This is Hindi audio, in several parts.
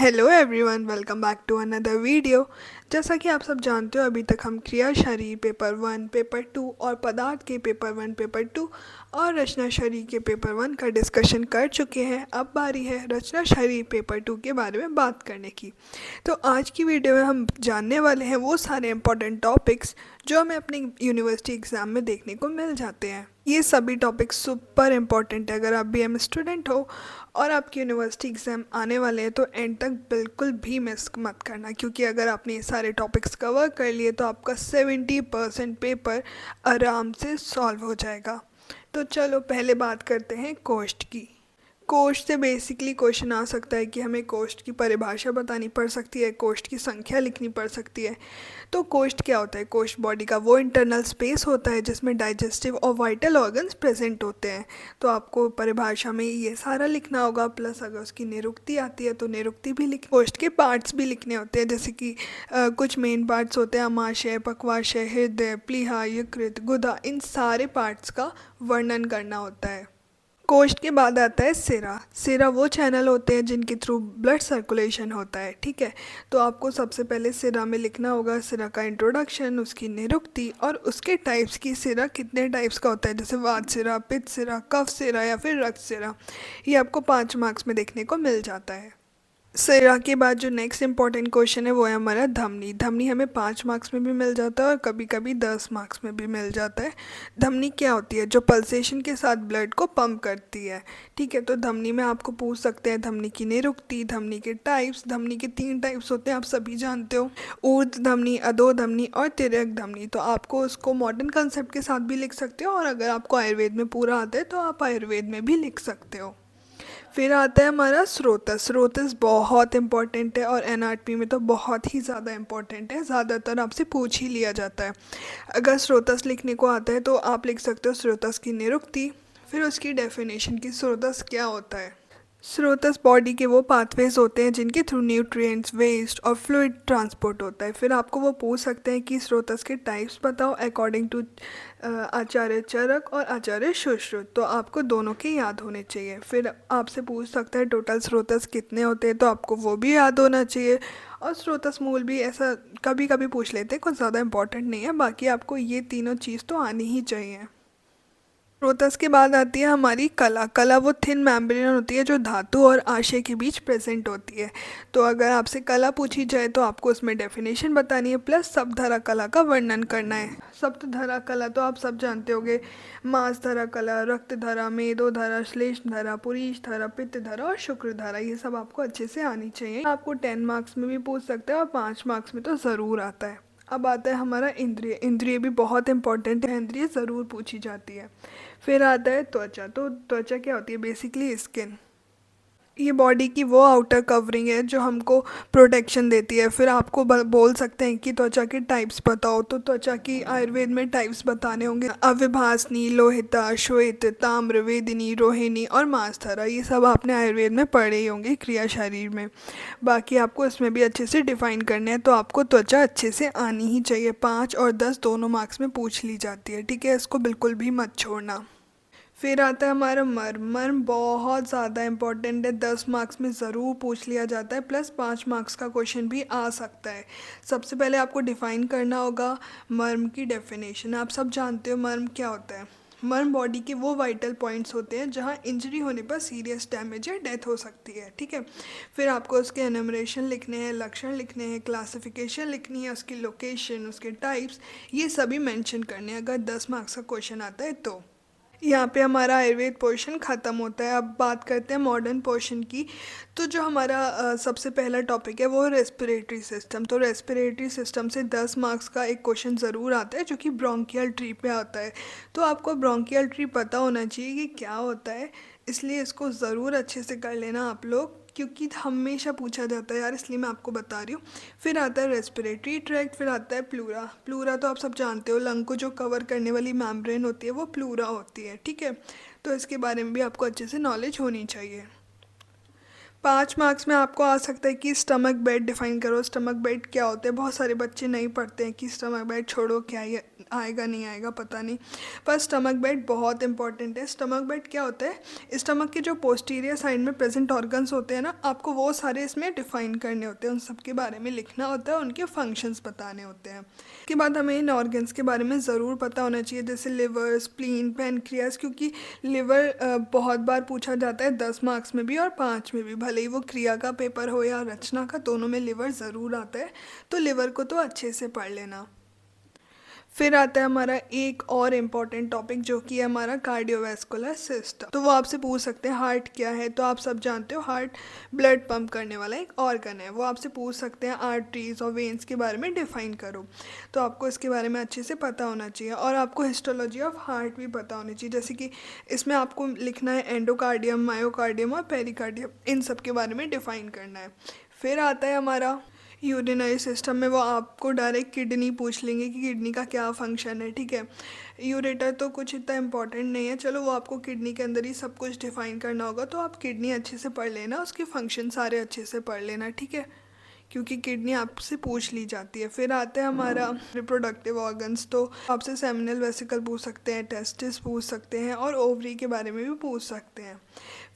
Hello everyone, welcome back to another video. जैसा कि आप सब जानते हो, अभी तक हम क्रियाशारी पेपर 1, पेपर 2 और पदार्थ के पेपर 1, पेपर 2 और रचनाशारी के पेपर 1 का डिस्कशन कर चुके हैं। अब बारी है रचनाशारी पेपर 2 के बारे में बात करने की। तो आज की वीडियो में हम जानने वाले हैं वो सारे इंपॉर्टेंट टॉपिक्स जो हमें अपने यूनिवर्सिटी एग्ज़ाम में देखने को मिल जाते हैं। ये सभी टॉपिक्स सुपर इम्पॉर्टेंट है। अगर आप बीएम स्टूडेंट हो और आपकी यूनिवर्सिटी एग्ज़ाम आने वाले हैं तो एंड तक बिल्कुल भी मिस मत करना, क्योंकि अगर आपने ये सारे टॉपिक्स कवर कर लिए तो आपका 70% पेपर आराम से सॉल्व हो जाएगा। तो चलो पहले बात करते हैं कोष्ठ की। कोष्ठ से बेसिकली क्वेश्चन आ सकता है कि हमें कोष्ठ की परिभाषा बतानी पड़ सकती है, कोष्ठ की संख्या लिखनी पड़ सकती है। तो कोष्ठ क्या होता है? कोष्ठ बॉडी का वो इंटरनल स्पेस होता है जिसमें डाइजेस्टिव और वाइटल ऑर्गन्स प्रेजेंट होते हैं। तो आपको परिभाषा में ये सारा लिखना होगा, प्लस अगर उसकी निरुक्ति आती है तो निरुक्ति भी लिख। कोष्ठ के पार्ट्स भी लिखने होते हैं, जैसे कि कुछ मेन पार्ट्स होते हैं, अमाशय, पक्वाशय, हृदय, प्लीहा, यकृत, गुदा। इन सारे पार्ट्स का वर्णन करना होता है। कोष्ठ के बाद आता है सिरा। सिरा वो चैनल होते हैं जिनके थ्रू ब्लड सर्कुलेशन होता है, ठीक है। तो आपको सबसे पहले सिरा में लिखना होगा सिरा का इंट्रोडक्शन, उसकी निरुक्ति और उसके टाइप्स की। सिरा कितने टाइप्स का होता है, जैसे वात सिरा, पित्त सिरा, कफ सिरा या फिर रक्त सिरा। ये आपको 5 मार्क्स में देखने को मिल जाता है। सिरा के बाद जो नेक्स्ट इंपॉर्टेंट क्वेश्चन है वो है हमारा धमनी। धमनी हमें 5 मार्क्स में भी मिल जाता है और कभी कभी 10 मार्क्स में भी मिल जाता है। धमनी क्या होती है? जो पल्सेशन के साथ ब्लड को पंप करती है, ठीक है। तो धमनी में आपको पूछ सकते हैं धमनी की निरुक्ति, धमनी के टाइप्स। धमनी के 3 टाइप्स होते हैं, आप सभी जानते हो, ऊर्ध्व धमनी, अधो धमनी और तिर्यक धमनी। तो आपको उसको मॉडर्न कंसेप्ट के साथ भी लिख सकते हो, और अगर आपको आयुर्वेद में पूरा आता है तो आप आयुर्वेद में भी लिख सकते हो। फिर आता है हमारा स्रोतस। स्रोतस बहुत इंपॉर्टेंट है और एनआरटी में तो बहुत ही ज़्यादा इंपॉर्टेंट है, ज़्यादातर आपसे पूछ ही लिया जाता है। अगर स्रोतस लिखने को आता है तो आप लिख सकते हो स्रोतस की निरुक्ति, फिर उसकी डेफिनेशन की स्रोतस क्या होता है। स्रोतस बॉडी के वो पाथवेज होते हैं जिनके थ्रू न्यूट्रिएंट्स, वेस्ट और फ्लूइड ट्रांसपोर्ट होता है। फिर आपको वो पूछ सकते हैं कि स्रोतस के टाइप्स बताओ अकॉर्डिंग टू आचार्य चरक और आचार्य सुश्रुत। तो आपको दोनों के याद होने चाहिए। फिर आपसे पूछ सकता है टोटल स्रोतस कितने होते हैं, तो आपको वो भी याद होना चाहिए। और स्रोतस मूल भी ऐसा कभी कभी पूछ लेते हैं, कुछ ज़्यादा इंपॉर्टेंट नहीं है। बाकी आपको ये तीनों चीज़ तो आनी ही चाहिए। स्रोतस के बाद आती है हमारी कला। कला वो थिन मेम्ब्रेन होती है जो धातु और आशय के बीच प्रेजेंट होती है। तो अगर आपसे कला पूछी जाए तो आपको उसमें डेफिनेशन बतानी है, प्लस सप्तधरा कला का वर्णन करना है। सप्तधरा कला तो आप सब जानते होंगे, मांसधरा कला, रक्तधरा, मेदोधरा, श्लेष्मधरा, पुरीषधरा, पित्तधरा और शुक्रधरा। ये सब आपको अच्छे से आनी चाहिए। आपको 10 मार्क्स में भी पूछ सकते हैं और 5 मार्क्स में तो ज़रूर आता है। अब आता है हमारा इंद्रिय। इंद्रिय भी बहुत इंपॉर्टेंट है, इंद्रिय ज़रूर पूछी जाती है। फिर आता है त्वचा। तो त्वचा क्या होती है? Basically skin. ये बॉडी की वो आउटर कवरिंग है जो हमको प्रोटेक्शन देती है। फिर आपको बोल सकते हैं कि त्वचा के टाइप्स बताओ, तो त्वचा की आयुर्वेद में टाइप्स बताने होंगे। अविभासनी, लोहिता, श्वेत, ताम्र, वेदिनी, रोहिणी और मांसधरा। ये सब आपने आयुर्वेद में पढ़े ही होंगे क्रिया शरीर में। बाकी आपको इसमें भी अच्छे से डिफाइन करने हैं। तो आपको त्वचा अच्छे से आनी ही चाहिए। 5 और 10 दोनों मार्क्स में पूछ ली जाती है, ठीक है। इसको बिल्कुल भी मत छोड़ना। फिर आता है हमारा मर्म। मर्म बहुत ज़्यादा इंपॉर्टेंट है, 10 मार्क्स में ज़रूर पूछ लिया जाता है, प्लस 5 मार्क्स का क्वेश्चन भी आ सकता है। सबसे पहले आपको डिफ़ाइन करना होगा मर्म की डेफिनेशन। आप सब जानते हो मर्म क्या होता है। मर्म बॉडी के वो वाइटल पॉइंट्स होते हैं जहाँ इंजरी होने पर सीरियस डैमेज या डेथ हो सकती है, ठीक है। फिर आपको उसके एनमरेशन लिखने हैं, लक्षण लिखने हैं, क्लासिफिकेशन लिखनी है, उसकी लोकेशन, उसके टाइप्स, ये सभी मेंशन करने हैं अगर 10 मार्क्स का क्वेश्चन आता है तो। यहाँ पे हमारा आयुर्वेद पोर्शन ख़त्म होता है। अब बात करते हैं मॉडर्न पोर्शन की। तो जो हमारा सबसे पहला टॉपिक है वो रेस्पिरेटरी सिस्टम। तो रेस्पिरेटरी सिस्टम से 10 मार्क्स का एक क्वेश्चन ज़रूर आता है जो कि ब्रोंकियल ट्री पे आता है। तो आपको ब्रोंकियल ट्री पता होना चाहिए कि क्या होता है, इसलिए इसको ज़रूर अच्छे से कर लेना आप लोग, क्योंकि हमेशा पूछा जाता है यार, इसलिए मैं आपको बता रही हूँ। फिर आता है रेस्पिरेटरी ट्रैक्ट, फिर आता है प्लूरा। प्लूरा तो आप सब जानते हो, लंग को जो कवर करने वाली मेम्ब्रेन होती है वो प्लूरा होती है, ठीक है। तो इसके बारे में भी आपको अच्छे से नॉलेज होनी चाहिए। 5 मार्क्स में आपको आ सकता है कि स्टमक बेड डिफाइन करो। स्टमक बेड क्या होते हैं, बहुत सारे बच्चे नहीं पढ़ते हैं कि स्टमक बेड छोड़ो, क्या ये आएगा नहीं आएगा पता नहीं, पर स्टमक बेड बहुत इंपॉर्टेंट है। स्टमक बेड क्या होता है, स्टमक के जो पोस्टीरियर साइड में प्रेजेंट ऑर्गन्स होते हैं ना, आपको वो सारे इसमें डिफाइन करने होते हैं, उन सब के बारे में लिखना होता है, उनके फंक्शंस बताने होते हैं। उसके बाद हमें इन ऑर्गन्स के बारे में ज़रूर पता होना चाहिए, जैसे लिवर, स्प्लीन, पैनक्रियास, क्योंकि लिवर बहुत बार पूछा जाता है 10 मार्क्स में भी और 5 में भी, भले ही वो क्रिया का पेपर हो या रचना का, दोनों में लिवर ज़रूर आता है, तो लिवर को तो अच्छे से पढ़ लेना। फिर आता है हमारा एक और इम्पॉर्टेंट टॉपिक जो कि है हमारा कार्डियोवैस्कुलर सिस्टम। तो वो आपसे पूछ सकते हैं हार्ट क्या है, तो आप सब जानते हो हार्ट ब्लड पंप करने वाला एक ऑर्गन है। वो आपसे पूछ सकते हैं आर्टरीज और वेन्स के बारे में डिफाइन करो, तो आपको इसके बारे में अच्छे से पता होना चाहिए। और आपको हिस्टोलॉजी ऑफ हार्ट भी पता होनी चाहिए, जैसे कि इसमें आपको लिखना है एंडोकार्डियम, मायोकार्डियम और पेरिकार्डियम, इन सब के बारे में डिफाइन करना है। फिर आता है हमारा यूरिनरी सिस्टम में, वो आपको डायरेक्ट किडनी पूछ लेंगे कि किडनी का क्या फंक्शन है, ठीक है। यूरेटर तो कुछ इतना इम्पोर्टेंट नहीं है, चलो वो आपको किडनी के अंदर ही सब कुछ डिफाइन करना होगा, तो आप किडनी अच्छे से पढ़ लेना, उसके फंक्शन सारे अच्छे से पढ़ लेना, ठीक है, क्योंकि किडनी आपसे पूछ ली जाती है। फिर आता है हमारा रिप्रोडक्टिव ऑर्गन्स, तो आपसे सेमिनल वेसिकल पूछ सकते हैं, टेस्टिस पूछ सकते हैं और ओवरी के बारे में भी पूछ सकते हैं।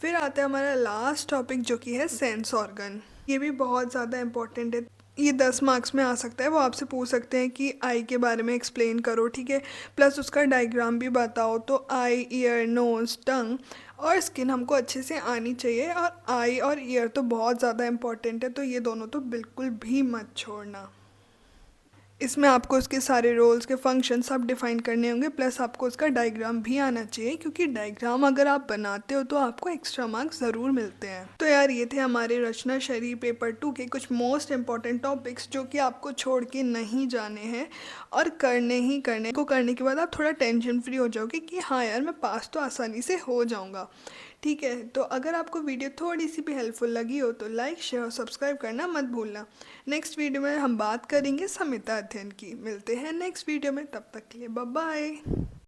फिर आता है हमारा लास्ट टॉपिक जो कि है सेंस ऑर्गन। ये भी बहुत ज़्यादा इंपॉर्टेंट है, ये 10 मार्क्स में आ सकता है। वो आपसे पूछ सकते हैं कि आई के बारे में एक्सप्लेन करो, ठीक है, प्लस उसका डायग्राम भी बताओ। तो आई, ईयर, नोज, टंग और स्किन हमको अच्छे से आनी चाहिए, और आई और ईयर तो बहुत ज़्यादा इंपॉर्टेंट है, तो ये दोनों तो बिल्कुल भी मत छोड़ना। इसमें आपको उसके सारे रोल्स के फंक्शन सब डिफाइन करने होंगे, प्लस आपको उसका डायग्राम भी आना चाहिए, क्योंकि डायग्राम अगर आप बनाते हो तो आपको एक्स्ट्रा मार्क्स ज़रूर मिलते हैं। तो यार ये थे हमारे रचना शरीर पेपर 2 के कुछ मोस्ट इंपॉर्टेंट टॉपिक्स जो कि आपको छोड़ के नहीं जाने हैं और करने ही करने को। करने के बाद आप थोड़ा टेंशन फ्री हो जाओगे कि हाँ यार मैं पास तो आसानी से हो जाऊँगा, ठीक है। तो अगर आपको वीडियो थोड़ी सी भी हेल्पफुल लगी हो तो लाइक, शेयर और सब्सक्राइब करना मत भूलना। नेक्स्ट वीडियो में हम बात करेंगे संहिता अध्ययन की। मिलते हैं नेक्स्ट वीडियो में, तब तक के लिए बाय बाय।